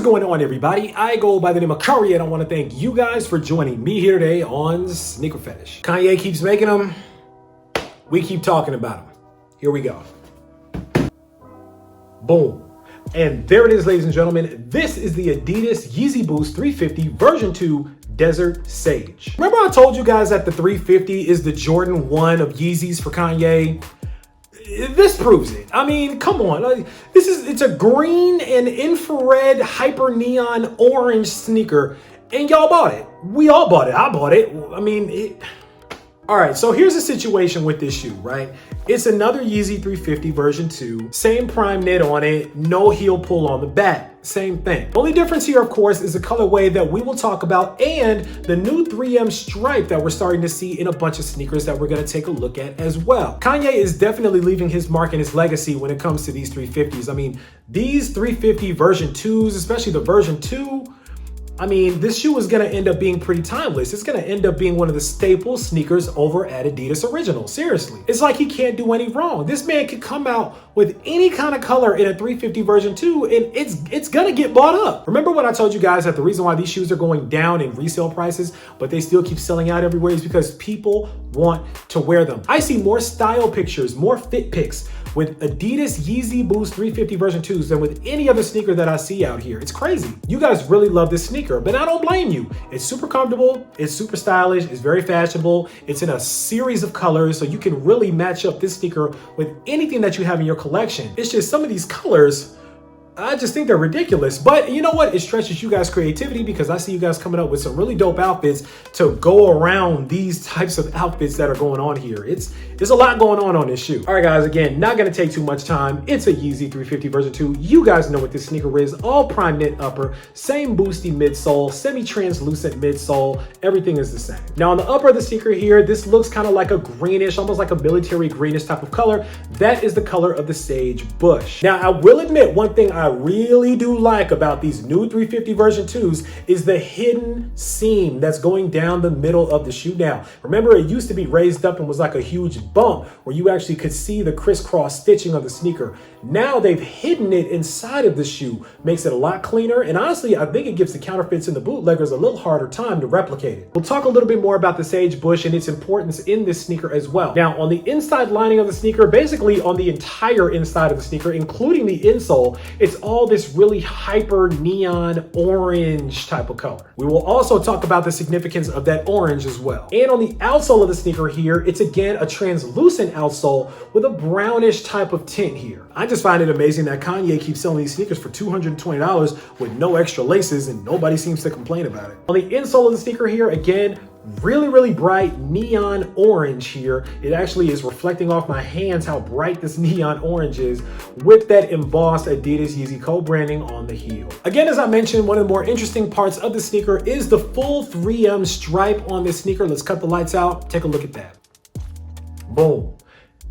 going on, everybody? I go by the name of Curry, and I want to thank you guys for joining me here today on SneakerPhetish. Kanye keeps making them. We keep talking about them. Here we go. Boom. And there it is, ladies and gentlemen. This is the Adidas Yeezy Boost 350 version 2 Desert Sage. Remember I told you guys that the 350 is the Jordan 1 of Yeezys for Kanye? This proves it. I mean, come on. It's a green and infrared hyper neon orange sneaker, and y'all bought it. We all bought it. I bought it. I mean, all right, so here's the situation with this shoe, right? It's another Yeezy 350 version 2, same prime knit on it, no heel pull on the back, same thing. The only difference here, of course, is the colorway that we will talk about and the new 3M stripe that we're starting to see in a bunch of sneakers that we're gonna take a look at as well. Kanye is definitely leaving his mark and his legacy when it comes to these 350s. I mean, these 350 version 2s, especially the version 2, I mean, this shoe is gonna end up being pretty timeless. It's gonna end up being one of the staple sneakers over at Adidas Original, seriously. It's like he can't do any wrong. This man could come out with any kind of color in a 350 version 2 and it's gonna get bought up. Remember what I told you guys that the reason why these shoes are going down in resale prices, but they still keep selling out everywhere is because people want to wear them. I see more style pictures, more fit pics with Adidas Yeezy Boost 350 version 2s than with any other sneaker that I see out here. It's crazy. You guys really love this sneaker, but I don't blame you. It's super comfortable, it's super stylish, it's very fashionable, it's in a series of colors, so you can really match up this sneaker with anything that you have in your collection. It's just some of these colors, I just think they're ridiculous. But you know what? It stretches you guys' creativity because I see you guys coming up with some really dope outfits to go around these types of outfits that are going on here. There's a lot going on this shoe. All right, guys, again, not gonna take too much time. It's a Yeezy 350 version 2. You guys know what this sneaker is. All prime knit upper, same boosty midsole, semi-translucent midsole. Everything is the same. Now on the upper of the sneaker here, this looks kind of like a greenish, almost like a military greenish type of color. That is the color of the sage bush. Now I will admit one thing I really do like about these new 350 version 2s is the hidden seam that's going down the middle of the shoe now. Remember, it used to be raised up and was like a huge bump where you actually could see the crisscross stitching of the sneaker. Now they've hidden it inside of the shoe, makes it a lot cleaner, and honestly, I think it gives the counterfeits and the bootleggers a little harder time to replicate it. We'll talk a little bit more about the sage bush and its importance in this sneaker as well. Now, on the inside lining of the sneaker, basically on the entire inside of the sneaker, including the insole, it's all this really hyper neon orange type of color. We will also talk about the significance of that orange as well. And on the outsole of the sneaker here, it's again a translucent outsole with a brownish type of tint here. I just find it amazing that Kanye keeps selling these sneakers for $220 with no extra laces and nobody seems to complain about it. On the insole of the sneaker here, again, really bright neon orange here. It actually is reflecting off my hands how bright this neon orange is with that embossed Adidas Yeezy co-branding on the heel. Again, as I mentioned, one of the more interesting parts of the sneaker is the full 3M stripe on this sneaker. Let's cut the lights out, take a look at that. Boom.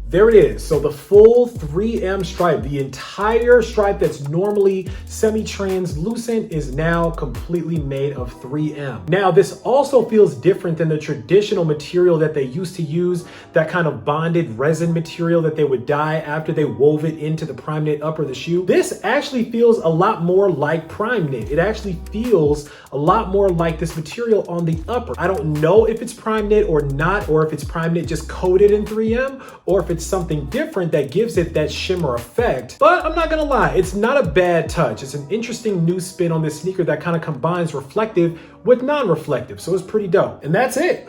There it is. So the full 3M stripe, the entire stripe that's normally semi-translucent is now completely made of 3M. Now, this also feels different than the traditional material that they used to use, that kind of bonded resin material that they would dye after they wove it into the prime knit upper of the shoe. This actually feels a lot more like prime knit. It actually feels a lot more like this material on the upper. I don't know if it's prime knit or not, or if it's prime knit just coated in 3M, or if it's something different that gives it that shimmer effect. But I'm not gonna lie, it's not a bad touch. It's an interesting new spin on this sneaker that kind of combines reflective with non-reflective, so it's pretty dope. And that's it.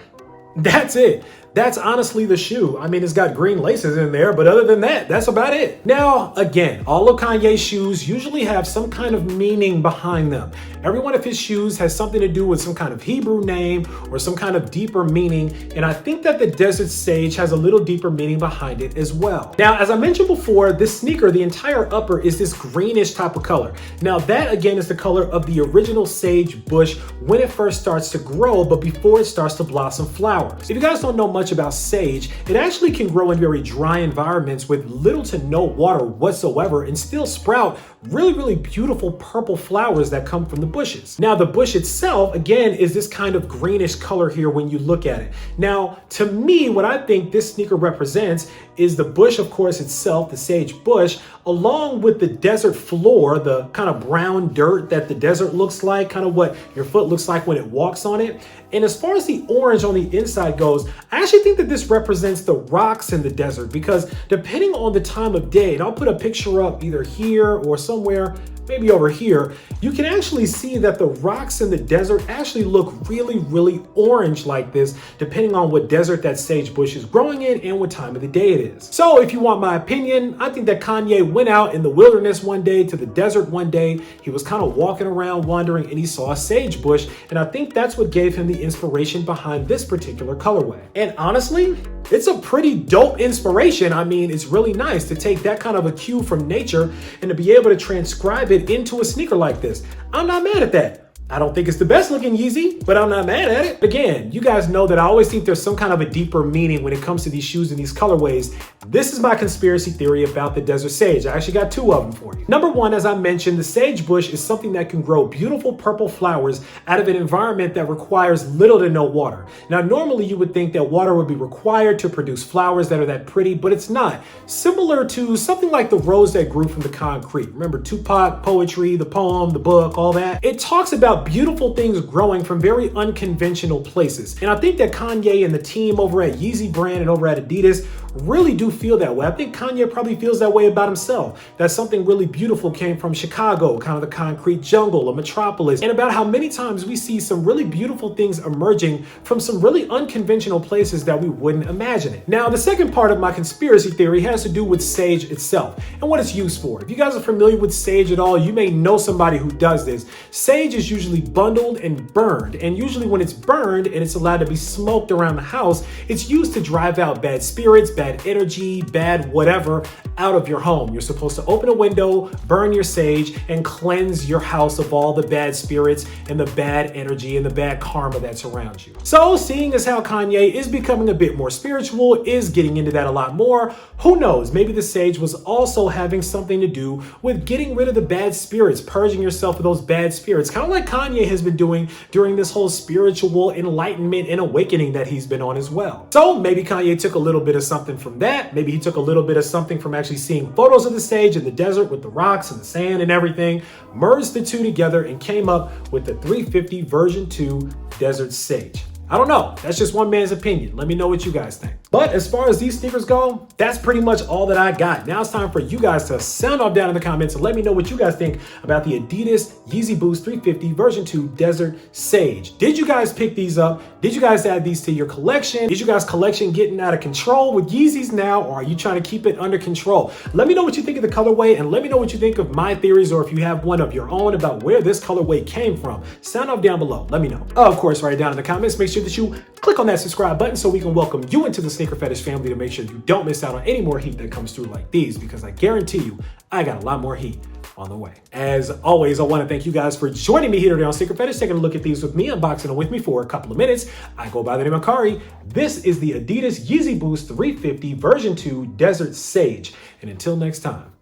That's it. That's honestly the shoe. I mean, it's got green laces in there, but other than that, that's about it. Now, again, all of Kanye's shoes usually have some kind of meaning behind them. Every one of his shoes has something to do with some kind of Hebrew name or some kind of deeper meaning, and I think that the Desert Sage has a little deeper meaning behind it as well. Now, as I mentioned before, this sneaker, the entire upper is this greenish type of color. Now, that again is the color of the original sage bush when it first starts to grow, but before it starts to blossom flowers. flowers. If you guys don't know much about sage, it actually can grow in very dry environments with little to no water whatsoever and still sprout really beautiful purple flowers that come from the bushes. Now the bush itself, again, is this kind of greenish color here when you look at it. Now, to me, what I think this sneaker represents is the bush, of course, itself, the sage bush, along with the desert floor, the kind of brown dirt that the desert looks like, kind of what your foot looks like when it walks on it. And as far as the orange on the inside goes, I actually think that this represents the rocks in the desert, because depending on the time of day, and I'll put a picture up either here or somewhere, maybe over here, you can actually see that the rocks in the desert actually look really orange like this, depending on what desert that sage bush is growing in and what time of the day it is. So if you want my opinion, I think that Kanye went out in the wilderness one day, to the desert one day. He was kind of walking around wandering and he saw a sage bush. And I think that's what gave him the inspiration behind this particular colorway. And honestly, it's a pretty dope inspiration. I mean, it's really nice to take that kind of a cue from nature and to be able to transcribe it into a sneaker like this. I'm not mad at that. I don't think it's the best looking Yeezy, but I'm not mad at it. Again, you guys know that I always think there's some kind of a deeper meaning when it comes to these shoes and these colorways. This is my conspiracy theory about the desert sage. I actually got two of them for you. Number one, as I mentioned, the sage bush is something that can grow beautiful purple flowers out of an environment that requires little to no water. Now, normally you would think that water would be required to produce flowers that are that pretty, but it's not. Similar to something like the rose that grew from the concrete. Remember Tupac, poetry, the poem, the book, all that? It talks about beautiful things growing from very unconventional places. And I think that Kanye and the team over at Yeezy brand and over at Adidas really do feel that way. I think Kanye probably feels that way about himself, that something really beautiful came from Chicago, kind of the concrete jungle, a metropolis, and about how many times we see some really beautiful things emerging from some really unconventional places that we wouldn't imagine it. Now, the second part of my conspiracy theory has to do with sage itself and what it's used for. If you guys are familiar with sage at all, you may know somebody who does this. Sage is usually bundled and burned, and usually when it's burned and it's allowed to be smoked around the house, it's used to drive out bad spirits, bad energy, bad whatever out of your home. You're supposed to open a window, burn your sage, and cleanse your house of all the bad spirits and the bad energy and the bad karma that surrounds you. So seeing as how Kanye is becoming a bit more spiritual, is getting into that a lot more, who knows, maybe the sage was also having something to do with getting rid of the bad spirits, purging yourself of those bad spirits, kind of like Kanye has been doing during this whole spiritual enlightenment and awakening that he's been on as well. So maybe Kanye took a little bit of something from that. Maybe he took a little bit of something from actually seeing photos of the sage in the desert with the rocks and the sand and everything, merged the two together and came up with the 350 version 2 Desert Sage. I don't know. That's just one man's opinion. Let me know what you guys think. But as far as these sneakers go, that's pretty much all that I got. Now it's time for you guys to sound off down in the comments and let me know what you guys think about the Adidas Yeezy Boost 350 version 2 Desert Sage. Did you guys pick these up? Did you guys add these to your collection? Is your guys' collection getting out of control with Yeezys now, or are you trying to keep it under control? Let me know what you think of the colorway, and let me know what you think of my theories, or if you have one of your own about where this colorway came from. Sound off down below. Let me know. Of course, write it down in the comments. Make sure that you click on that subscribe button so we can welcome you into the SneakerPhetish family, to make sure you don't miss out on any more heat that comes through like these, because I guarantee you I got a lot more heat on the way. As always, I want to thank you guys for joining me here today on SneakerPhetish, taking a look at these with me, unboxing them with me for a couple of minutes. I go by the name of Kari. This is the Adidas Yeezy Boost 350 version 2 Desert Sage. And until next time,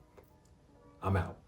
I'm out.